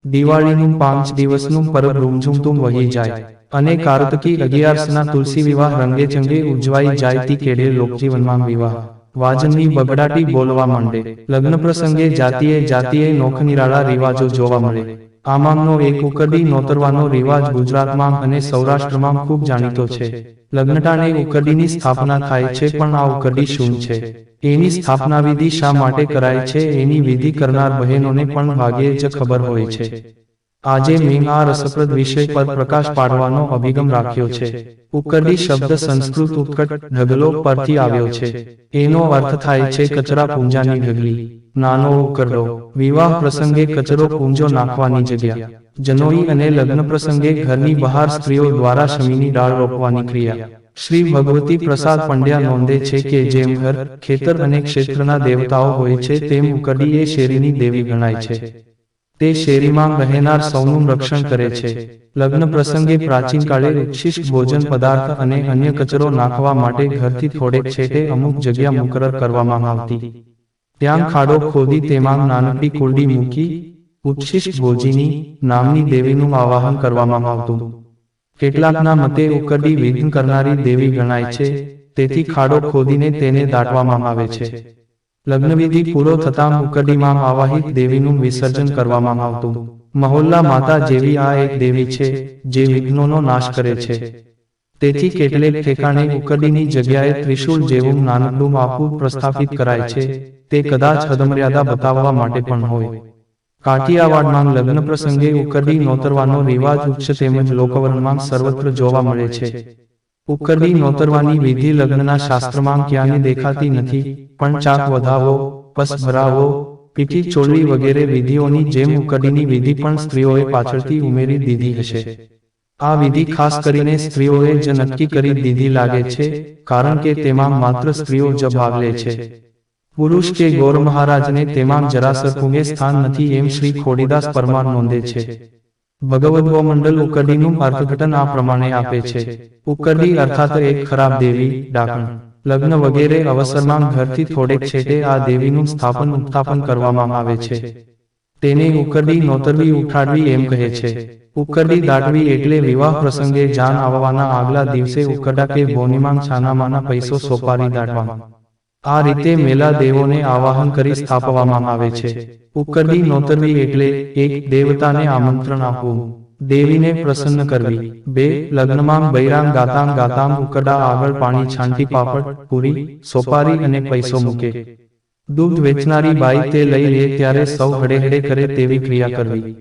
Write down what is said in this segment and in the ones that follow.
દિવાળીનું 5 દિવસનું પર્વ રૂમઝૂમતું વહી જાય અને કાર્તકી 11ના તુલસી વિવાહ રંગેચંગે ઉજવાઈ જાય તી કેડે લોકજીવનમાં વિવાહ વાજનની બગડાટી બોલવા માંડે લગ્ન પ્રસંગે જાતિએ નોખ નિરાળા રિવાજો જોવા મળે આમાંનો એક ઉકરડી નોતરવાનો રિવાજ ગુજરાતમાં અને સૌરાષ્ટ્રમાં ખૂબ જાણીતો છે લગ્નટાણે ઉકરડીની સ્થાપના થાય છે પણ આ ઉકરડી શું છે એની સ્થાપના વિધિ શા માટે કરાય છે એની વિધિ કરનાર બહેનોને પણ ભાગ્યે જ ખબર હોય છે આજે મેં આ રસપ્રદ વિષય પર પ્રકાશ પાડવાનો અભિગમ રાખ્યો છે ઉકરડી શબ્દ સંસ્કૃત ઉત્કટ ઢગલો પરથી આવ્યો છે એનો અર્થ થાય છે કચરા પૂંજાની ઢગલી નાનો ઉકરડો વિવાહ પ્રસંગે કચરો પૂંજો નાખવાની જગ્યા જનોઈ અને લગ્ન પ્રસંગે ઘરની બહાર સ્ત્રીઓ દ્વારા શમીની ડાળ રોપવાની ક્રિયા શ્રી ભગવતી પ્રસાદ પંડ્યા નોંધે છે કે જેમ ઘર ખેતર અને ક્ષેત્રના દેવતાઓ હોય છે તેમ ઉકરડી એ શેરીની દેવી ગણાય છે તે શેરીમાં રહેનાર સૌનું રક્ષણ કરે છે લગ્ન પ્રસંગે પ્રાચીન કાળે ઉચ્છિષ્ટ ભોજન પદાર્થ અને અન્ય કચરો નાખવા માટે ઘરથી થોડેક છેટે અમુક જગ્યા મુકરર કરવામાં આવતી ત્યાં ખાડો ખોદી તેમાં નાનકડી કુંડી મૂકી ઉચ્છિષ્ટ ભોજિની નામની દેવીનું આવાહન કરવામાં આવતું કેટલાકના મતે ઉકરડી વિઘ્ન કરનારી દેવી ગણાય છે તેથી ખાડો ખોદીને તેને દાટવામાં આવે છે લગ્નવિધિ પૂરો થતાં ઉકરડીમાં આવાહિત દેવીનું વિસર્જન કરવામાં આવતું મહોલ્લા માતા જેવી આ એક દેવી છે જે વિઘ્નોનો નાશ કરે છે તેથી કેટલેક ઠેકાણે ઉકરડીની જગ્યાએ ત્રિશૂળ જેવું નાનકડું માપું પ્રસ્થાપિત કરાય છે તે કદાચ હદમર્યાદા બતાવવા માટે પણ હોય કાઠિયાવાડમાં લગ્ન પ્રસંગે ઉકરડી નોતરવાનો રિવાજ ઉચ્ચ તેમજ લોકવર્ણમાં સર્વત્ર જોવા મળે છે ઉકરડી નોતરવાની વિધિ લગ્નના શાસ્ત્રમાં ક્યાંય દેખાતી નથી પણ ચાક વધાવો પસ ભરાવો પીઠી ચોળવી વગેરે વિધિઓની જેમ ઉકરડીની વિધિ પણ સ્ત્રીઓએ પાછળથી ઉમેરી દીધી હશે આ વિધિ ખાસ કરીને સ્ત્રીઓએ જ નક્કી કરી દીધી લાગે છે કારણ કે તેમાં માત્ર સ્ત્રીઓ જ ભાગ લે છે પુરુષ કે ગોર મહારાજને તેમાં જરાસર પૂંગે સ્થાન નથી એમ શ્રી ખોડીદાસ પરમાર નોંધે છે ભગવદ્ગો મંડળ ઉકરડીનું અર્થઘટન આ પ્રમાણે આપે છે ઉકરડી અર્થાત એક ખરાબ દેવી ડાકણ લગ્ન વગેરે અવસરમાં ઘરથી થોડેક છેટે આ દેવીનું સ્થાપન ઉત્થાપન કરવામાં આવે છે તેને ઉકરડી નોતરવી ઉઠાડવી એમ કહે છે ઉકરડી દાટવી એટલે વિવાહ પ્રસંગે જાન આવવાના આગલા દિવસે ઉકરડા કે બોનીમાં છાનામાના પૈસો સોપારી દાટવા આ રીતે મેલા દેવોને આવાહન કરી સ્થાપવામાં આવે છે ઉકરડી નોતરવી એટલે એક દેવતાને આમંત્રણ આપવું દેવીને પ્રસન્ન કરવી 2 લગ્નમાં બૈરામ ગાતામ ઉકરડા આગળ પાણી છાંટી પાપડ પૂરી સોપારી અને પૈસો મૂકે દૂધ વેચનારી બાઈ તે લઈ લે ત્યારે સૌ હડે કરે તેવી ક્રિયા કરવી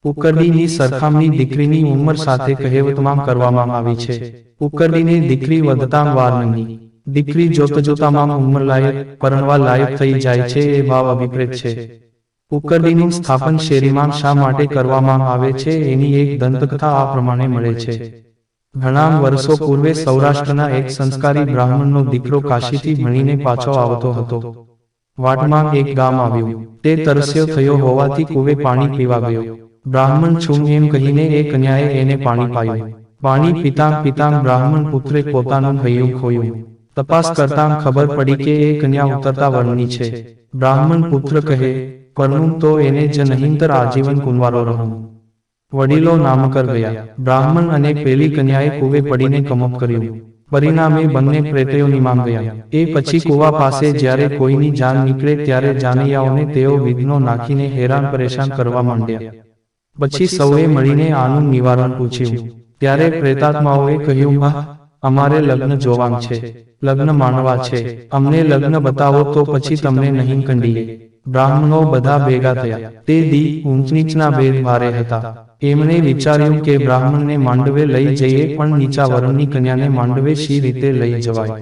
ઉકરડીની સરખામણી દીકરીની ઉંમર સાથે કહેવતમાં કરવામાં આવી છે ઉકરડીને દીકરી વધતાં વાર નહીં દીકરી જોતામાં ઉંમર લાયક પરણવા લાયક થઈ જાય છે એ ભાવ અભિપ્રેત છે ઉકરડીનું સ્થાપન શેરીમાં શા માટે કરવામાં આવે છે એની એક દંતકથા આ પ્રમાણે મળે છે ઘણા વર્ષો પૂર્વે સૌરાષ્ટ્રના એક સંસ્કારી બ્રાહ્મણનો દીકરો કાશીથી ભણીને પાછો આવતો હતો વાટમાં એક ગામ આવ્યું તે તરસ્યો થયો હોવાથી કુવે પાણી પીવા ગયો બ્રાહ્મણ છું એમ કહીને એ કન્યાએ એને પાણી પાયું પાણી પીતાં બ્રાહ્મણ પુત્રે પોતાનું હૈયું ખોયું તપાસ કરતાં ખબર પડી કે એ કન્યા ઉતરતા વર્ણની છે બ્રાહ્મણ પુત્ર કહે પરનું તો એને જ નહીંતર આજીવન કુંવારો રહું વડીલો નામકર ગયા બ્રાહ્મણ અને પેલી કન્યાએ કુવે પડીને કમપ કર્યું પરિણામે બંને પ્રેતયોનીમાં ગયા એ પછી કુવા પાસે જ્યારે કોઈની જાન નીકળે ત્યારે જાનૈયાઓને તેઓ વિઘ્નો નાખીને હેરાન પરેશાન કરવા માંડ્યા પછી સૌએ મળીને આનું નિવારણ પૂછ્યું ત્યારે પ્રેતાત્માઓએ કહ્યું અમારે લગ્ન જોવાન છે લગ્ન માણવા છે અમને લગ્ન બતાવો તો પછી તમને નહીં કંડીએ બ્રાહ્મણો બધા ભેગા થયા તે દી ઊંચ નીચના ભેદ ભારે હતા એમણે વિચાર્યું કે બ્રાહ્મણને માંડવે લઈ જઈએ પણ નીચા વર્ણની કન્યાને માંડવે શી રીતે લઈ જવાય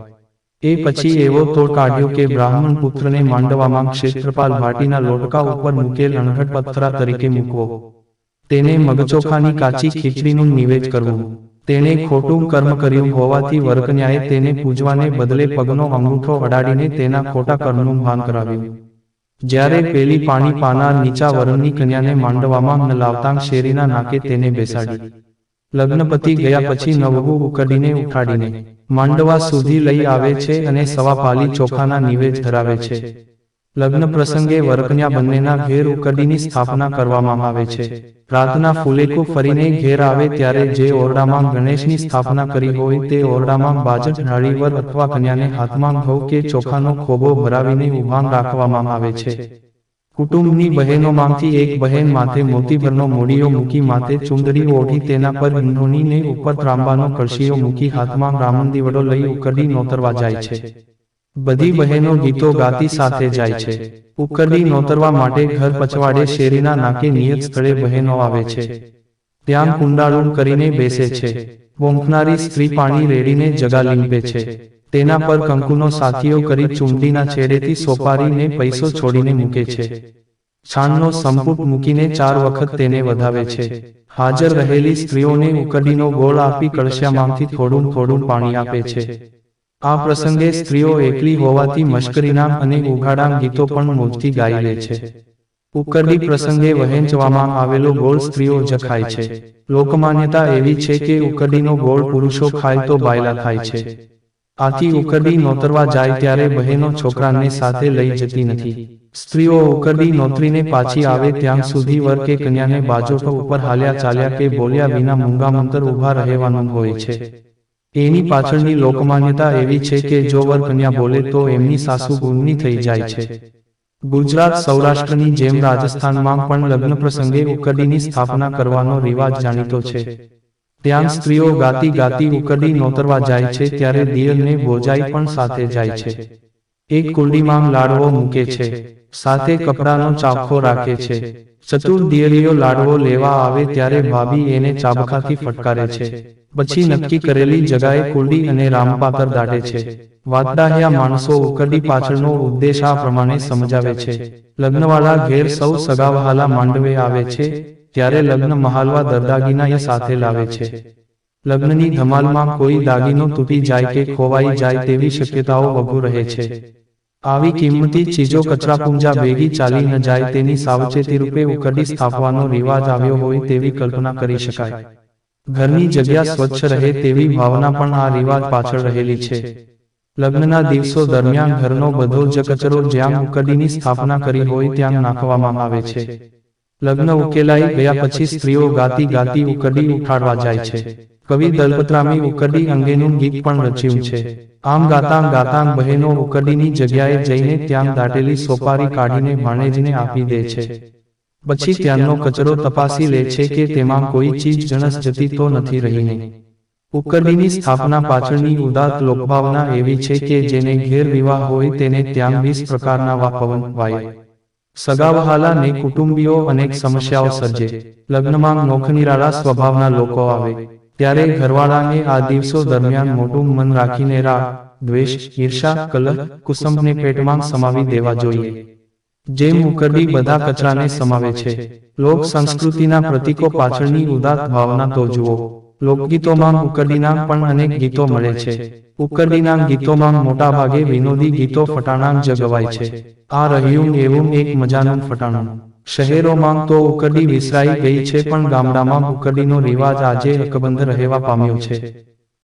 એ પછી એવો તોડ કાઢ્યો કે બ્રાહ્મણ પુત્રને માંડવામાં ક્ષેત્રપાલ ભાટીના લોટકા ઉપર મૂકેલ અણઘટ પથ્થરા તરીકે મૂકવો તેને મગચોખાની કાચી ખીચડીનું નિવેદ કરવું તેણે ખોટું કર્મ કર્યું હોવાથી વરકન્યાએ તેને પૂજવાને બદલે પગનો અંગૂઠો અડાડીને તેના ખોટા કર્મનું ભાન કરાવ્યું જ્યારે પેલી પાણી પાનાર નીચા વર્ણની કન્યાને માંડવામાં ન લાવતાં શેરીના નાકે તેને બેસાડી લગ્ન પતી ગયા પછી નવવુ ઉકરડીને ઉઠાડીને માંડવા સુધી લઈ આવે છે અને સવા પાલી ચોખાના નિવેદ ધરાવે છે લગ્ન પ્રસંગે વરકન્યા બંનેના ઘેર ઉકરડીની સ્થાપના કરવામાં આવે છે. રાતના ફુલેકું ફરીને ઘેર આવે ત્યારે જે ઓરડામાં ગણેશની સ્થાપના કરી હોય તે ઓરડામાં બાજટ ઢાળી વર અથવા કન્યાને હાથમાં ઘઉં કે ચોખાનો ખોબો ભરાવીને ઊભાં રાખવામાં આવે છે. કુટુંબની બહેનોમાંથી એક બહેન માથે મોતીભરનો મૂડીઓ મૂકી માથે ચુંદડી ઓઢી તેના પર ઈંધોણીને ઉપર ત્રાંબાનો કળશીઓ મૂકી હાથમાં બ્રાહ્મણ દીવડો લઈ ઉકરડી નોતરવા જાય છે. બધી બહેનો ગીતો ગાતી સાથે જાય છે. ઉકરડી નોતરવા માટે ઘર પછવાડે શેરીના નાકે નિયત સ્થળે બહેનો આવે છે. ત્યાં કુંડાળું કરીને બેસે છે. બોંખનારી સ્ત્રી પાણી રેડીને જગા લીંપે છે. તેના પર કંકુનો સાથીઓ કરી ચૂંટણીના છેડેથી સોપારીને પૈસો છોડીને મૂકે છે. છાણનો સંપુટ મૂકીને 4 વખત તેને વધાવે છે. હાજર રહેલી સ્ત્રીઓને ઉકરડીનો ગોળ આપી કળશામાંથી થોડું થોડું પાણી આપે છે. આ પ્રસંગે સ્ત્રીઓ એકલી હોવાથી મશ્કરીના અને ઉઘાડાં ગીતો પણ મોજથી ગાઈ લે છે. ઉકરડી પ્રસંગે વહેંચવામાં આવેલો ગોળ સ્ત્રીઓ જ ખાય છે. લોકમાન્યતા એવી છે કે ઉકરડીનો ગોળ પુરુષો ખાય તો બાયલા થાય છે. આથી ઉકરડી નોતરવા જાય ત્યારે બહેનો છોકરાને સાથે લઈ જતી નથી. સ્ત્રીઓ ઉકરડી નોતરીને પાછી આવે ત્યાં સુધી વર કે કન્યાને બાજોટ ઉપર હાલ્યા ચાલ્યા કે બોલ્યા વિના મૂંગામંતર ઊભા રહેવાનું હોય છે. એની પાછળની લોકમાન્યતા એવી છે કે જો વર કન્યા બોલે તો એમની સાસુ ગુમની થઈ જાય છે. ગુજરાત સૌરાષ્ટ્રની જેમ રાજસ્થાનમાં પણ લગ્ન પ્રસંગે ઉકરડીની સ્થાપના કરવાનો રિવાજ જાણીતો છે. ત્યાં સ્ત્રીઓ ગાતી ગાતી ઉકરડી નોતરવા જાય છે ત્યારે દિયરને ભોજાઈ પણ સાથે જાય છે. એક કુંડીમાં લાડવો મૂકે છે. સાથે કપડાનો ચાબખો રાખે છે. ચતુર દિયરીઓ લાડવો લેવા આવે ત્યારે ભાભી એને ચાબખાથી ફટકારે છે. પછી નક્કી કરેલી જગાએ કુંડી અને રામપાતર દાટે છે. વાતડાહ્યા માણસો ઉકરડી પાછળનો ઉદ્દેશ આ પ્રમાણે સમજાવે છે. લગ્નવાળા ઘેર સૌ સગાવહાલા માંડવે આવે છે ત્યારે લગ્ન મહાલવા દરદાગીના સાથે લાવે છે. લગ્નની ધમાલમાં કોઈ દાગીનો તૂટી જાય કે ખોવાઈ જાય તેવી શક્યતાઓ વધુ રહે છે. આવી કિંમતી ચીજો કચરાપુંજા ભેગી ચાલી ન જાય તેની સાવચેતી રૂપે ઉકરડી સ્થાપવાનો રિવાજ આવ્યો હોય તેવી કલ્પના કરી શકાય. ઘરની જગ્યા સ્વચ્છ રહે તેવી ભાવના પણ આ રિવાજ પાછળ રહેલી છે. લગ્નના દિવસો દરમિયાન ઘરનો બધો જ કચરો જ્યાં ઉકરડીની સ્થાપના કરી હોય ત્યાં નાખવામાં આવે છે. લગ્ન ઉકેલાઈ ગયા પછી સ્ત્રીઓ ગાતી ગાતી ઉકરડી ઉઠાડવા જાય છે. કવિ દલપતરામે ઉકરડી અંગેનું ગીત પણ રચ્યું છે. આમ ગાતાં ગાતાં બહેનો ઉકરડીની જગ્યાએ જઈને ત્યાં દાટેલી સોપારી કાઢીને ભાણેજને આપી દે છે. પછી ત્યાંનો કચરો તપાસી લે છે કે તેમાં કોઈ ચીજ જણસ જતી તો નથી રહીને. ઉકરડીની સ્થાપના પાછળની ઉદાત્ત લોકભાવના એવી છે કે જેને ઘેર વિવાહ હોય તેને ત્યાં 20 પ્રકારના પવન વાય. સગાવહાલા ને કુટુંબીઓ અનેક સમસ્યાઓ સર્જે. લગ્નમાં નોખનિરાળા સ્વભાવના લોકો આવે ત્યારે ઘરવાળાને આ દિવસો દરમિયાન મોટું મન રાખીને રાગ, દ્વેષ, ઈર્ષા, કલહ, કુસંબને પેટમાં સમાવી દેવા જોઈએ. જેમ ઉકરડી બધા કચરાને સમાવે છે. લોક સંસ્કૃતિના પ્રતીકો પાછળની ઉદાત્ત ભાવના તો જુઓ. લોકગીતોમાં ઉકરડીના પણ અનેક ગીતો મળે છે. ઉકરડીના ગીતોમાં મોટાભાગે વિનોદી ગીતો ફટાણાં જ ગવાય છે. આ રહ્યું એવું એક મજાનું ફટાણું. શહેરોમાં તો ઉકરડી વિસરાઈ ગઈ છે પણ ગામડામાં ઉકરડીનો રિવાજ આજે અકબંધ રહેવા પામ્યો છે.